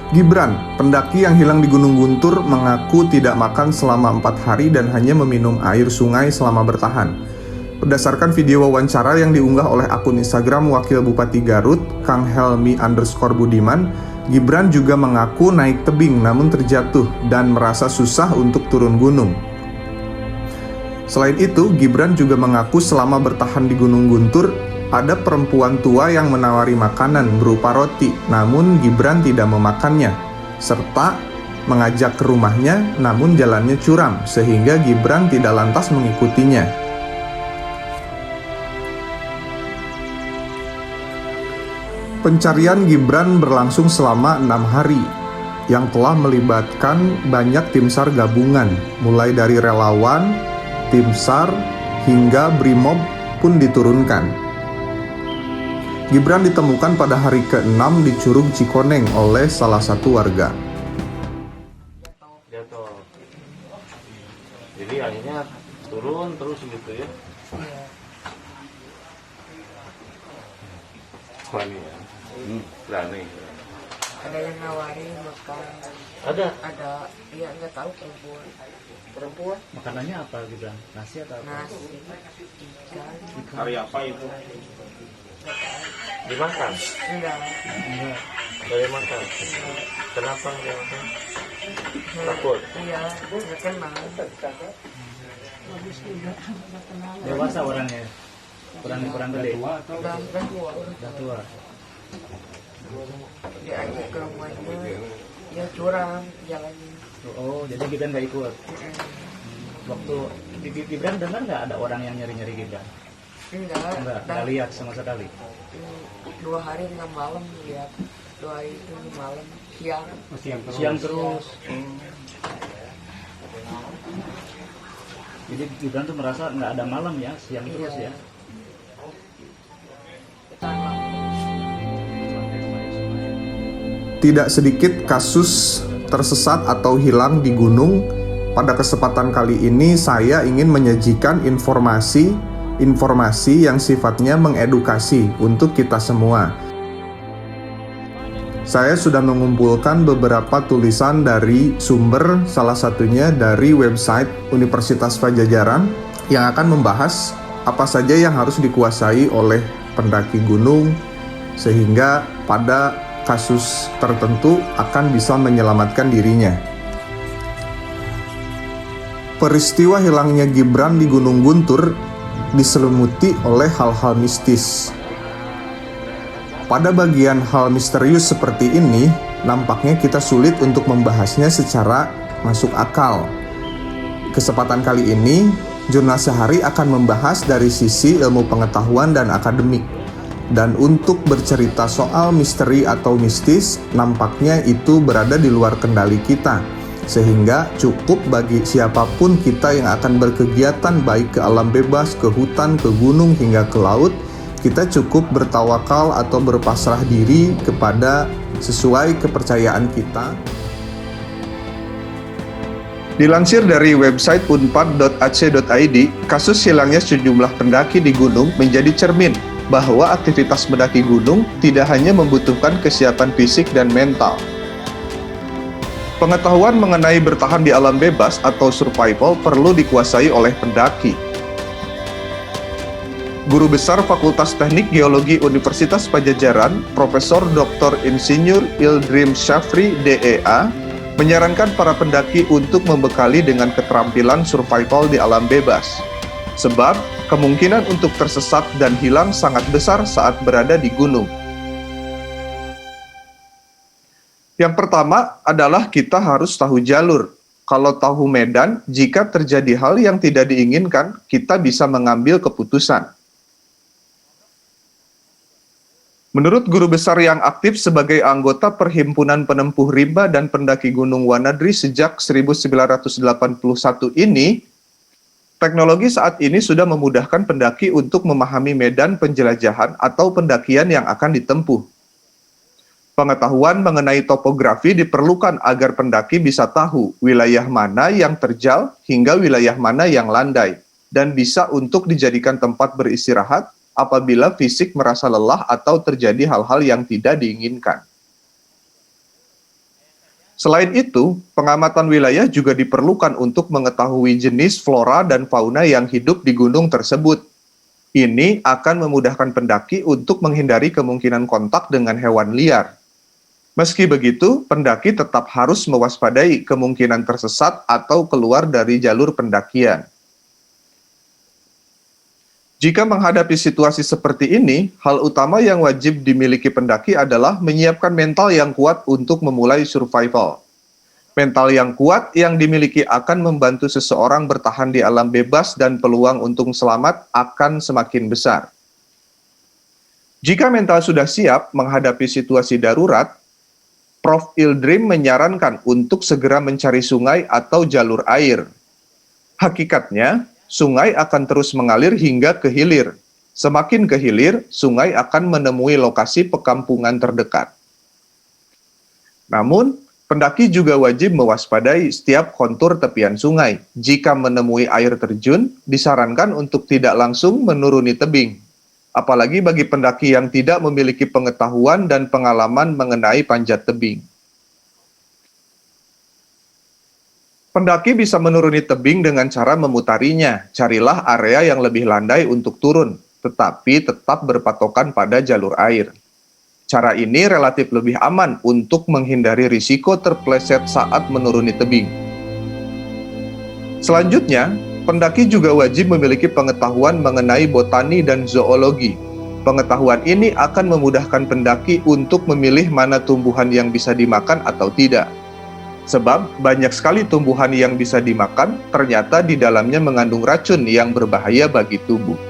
Gibran, pendaki yang hilang di Gunung Guntur, mengaku tidak makan selama 4 hari dan hanya meminum air sungai selama bertahan. Berdasarkan video wawancara yang diunggah oleh akun Instagram Wakil Bupati Garut, Kang Helmi_Budiman, Gibran juga mengaku naik tebing namun terjatuh dan merasa susah untuk turun gunung. Selain itu, Gibran juga mengaku selama bertahan di Gunung Guntur, ada perempuan tua yang menawari makanan berupa roti, namun Gibran tidak memakannya, serta mengajak ke rumahnya, namun jalannya curam, sehingga Gibran tidak lantas mengikutinya. Pencarian Gibran berlangsung selama 6 hari, yang telah melibatkan banyak tim SAR gabungan, mulai dari relawan, tim SAR, hingga BRIMOB pun diturunkan. Gibran ditemukan pada hari ke-6 di Curug Cikoneng oleh salah satu warga. Jatuh. Jadi akhirnya turun terus gitu ya. Wani ya. Berani. Ada yang nawarin makan. Ada. Iya, nggak tahu perempuan. Makanannya apa Gibran? Nasi atau apa? Nasi, ikan. Hari apa itu? Dimakan? Enggak. Dari makan? Kenapa nggak makan? Takut? Iya, nggak kenal. Dewasa orangnya? Kurang gede? Udah tua. Udah tua. Diajak ke rumahnya, ya curam jalannya. Oh, jadi Gibran nggak ikut? Waktu Gibran dengar nggak ada orang yang nyari-nyari Gibran? Nggak lihat sama sekali? 2 hari 6 malam lihat. 2 hari itu malam, siang. Siang terus. Jadi Gibran tuh merasa nggak ada malam ya, siang terus ya? Tidak sedikit kasus tersesat atau hilang di gunung. Pada kesempatan kali ini saya ingin menyajikan informasi yang sifatnya mengedukasi untuk kita semua. Saya sudah mengumpulkan beberapa tulisan dari sumber, salah satunya dari website Universitas Padjadjaran yang akan membahas apa saja yang harus dikuasai oleh pendaki gunung sehingga pada kasus tertentu akan bisa menyelamatkan dirinya. Peristiwa hilangnya Gibran di Gunung Guntur diselimuti oleh hal-hal mistis. Pada bagian hal misterius seperti ini, nampaknya kita sulit untuk membahasnya secara masuk akal. Kesempatan kali ini, Jurnal Sehari akan membahas dari sisi ilmu pengetahuan dan akademik. Dan untuk bercerita soal misteri atau mistis, nampaknya itu berada di luar kendali kita. Sehingga cukup bagi siapapun kita yang akan berkegiatan baik ke alam bebas, ke hutan, ke gunung, hingga ke laut, kita cukup bertawakal atau berpasrah diri kepada sesuai kepercayaan kita. Dilansir dari website unpad.ac.id, kasus hilangnya sejumlah pendaki di gunung menjadi cermin bahwa aktivitas mendaki gunung tidak hanya membutuhkan kesiapan fisik dan mental. Pengetahuan mengenai bertahan di alam bebas atau survival perlu dikuasai oleh pendaki. Guru Besar Fakultas Teknik Geologi Universitas Padjadjaran, Profesor Dr. Insinyur Ildrim Syafri, DEA, menyarankan para pendaki untuk membekali dengan keterampilan survival di alam bebas. Sebab, kemungkinan untuk tersesat dan hilang sangat besar saat berada di gunung. Yang pertama adalah kita harus tahu jalur. Kalau tahu medan, jika terjadi hal yang tidak diinginkan, kita bisa mengambil keputusan. Menurut guru besar yang aktif sebagai anggota Perhimpunan Penempuh Rimba dan Pendaki Gunung Wanadri sejak 1981 ini, teknologi saat ini sudah memudahkan pendaki untuk memahami medan penjelajahan atau pendakian yang akan ditempuh. Pengetahuan mengenai topografi diperlukan agar pendaki bisa tahu wilayah mana yang terjal hingga wilayah mana yang landai, dan bisa untuk dijadikan tempat beristirahat apabila fisik merasa lelah atau terjadi hal-hal yang tidak diinginkan. Selain itu, pengamatan wilayah juga diperlukan untuk mengetahui jenis flora dan fauna yang hidup di gunung tersebut. Ini akan memudahkan pendaki untuk menghindari kemungkinan kontak dengan hewan liar. Meski begitu, pendaki tetap harus mewaspadai kemungkinan tersesat atau keluar dari jalur pendakian. Jika menghadapi situasi seperti ini, hal utama yang wajib dimiliki pendaki adalah menyiapkan mental yang kuat untuk memulai survival. Mental yang kuat yang dimiliki akan membantu seseorang bertahan di alam bebas dan peluang untuk selamat akan semakin besar. Jika mental sudah siap menghadapi situasi darurat, Prof. Ildrim menyarankan untuk segera mencari sungai atau jalur air. Hakikatnya, sungai akan terus mengalir hingga ke hilir. Semakin ke hilir, sungai akan menemui lokasi pekampungan terdekat. Namun, pendaki juga wajib mewaspadai setiap kontur tepian sungai. Jika menemui air terjun, disarankan untuk tidak langsung menuruni tebing. Apalagi bagi pendaki yang tidak memiliki pengetahuan dan pengalaman mengenai panjat tebing. Pendaki bisa menuruni tebing dengan cara memutarinya. Carilah area yang lebih landai untuk turun, tetapi tetap berpatokan pada jalur air. Cara ini relatif lebih aman untuk menghindari risiko terpleset saat menuruni tebing. Selanjutnya, pendaki juga wajib memiliki pengetahuan mengenai botani dan zoologi. Pengetahuan ini akan memudahkan pendaki untuk memilih mana tumbuhan yang bisa dimakan atau tidak. Sebab banyak sekali tumbuhan yang bisa dimakan ternyata di dalamnya mengandung racun yang berbahaya bagi tubuh.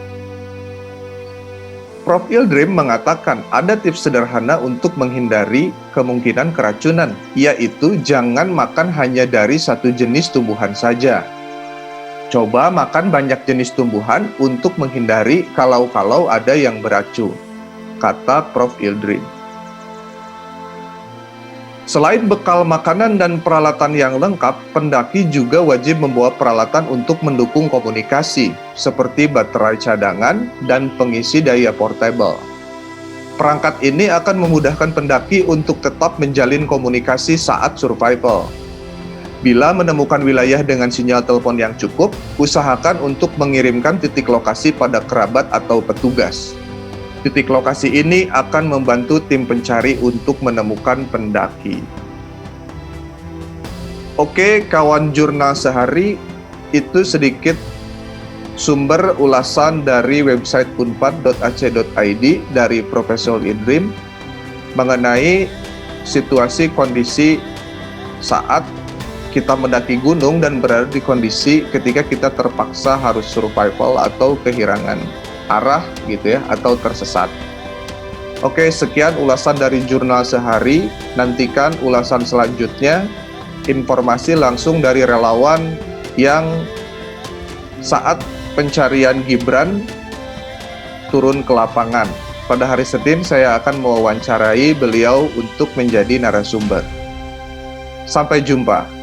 Prof. Ildrim mengatakan ada tips sederhana untuk menghindari kemungkinan keracunan, yaitu jangan makan hanya dari satu jenis tumbuhan saja. Coba makan banyak jenis tumbuhan untuk menghindari kalau-kalau ada yang beracun, kata Prof. Ildrim. Selain bekal makanan dan peralatan yang lengkap, pendaki juga wajib membawa peralatan untuk mendukung komunikasi, seperti baterai cadangan dan pengisi daya portable. Perangkat ini akan memudahkan pendaki untuk tetap menjalin komunikasi saat survival. Bila menemukan wilayah dengan sinyal telepon yang cukup, usahakan untuk mengirimkan titik lokasi pada kerabat atau petugas. Titik lokasi ini akan membantu tim pencari untuk menemukan pendaki. Oke, kawan jurnal sehari, itu sedikit sumber ulasan dari website unpad.ac.id dari Profesor Ildrim mengenai situasi kondisi saat kita mendaki gunung dan berada di kondisi ketika kita terpaksa harus survival atau kehilangan arah gitu ya, atau tersesat. Oke, sekian ulasan dari jurnal sehari. Nantikan ulasan selanjutnya, informasi langsung dari relawan yang saat pencarian Gibran turun ke lapangan. Pada hari Senin saya akan mewawancarai beliau untuk menjadi narasumber. Sampai jumpa.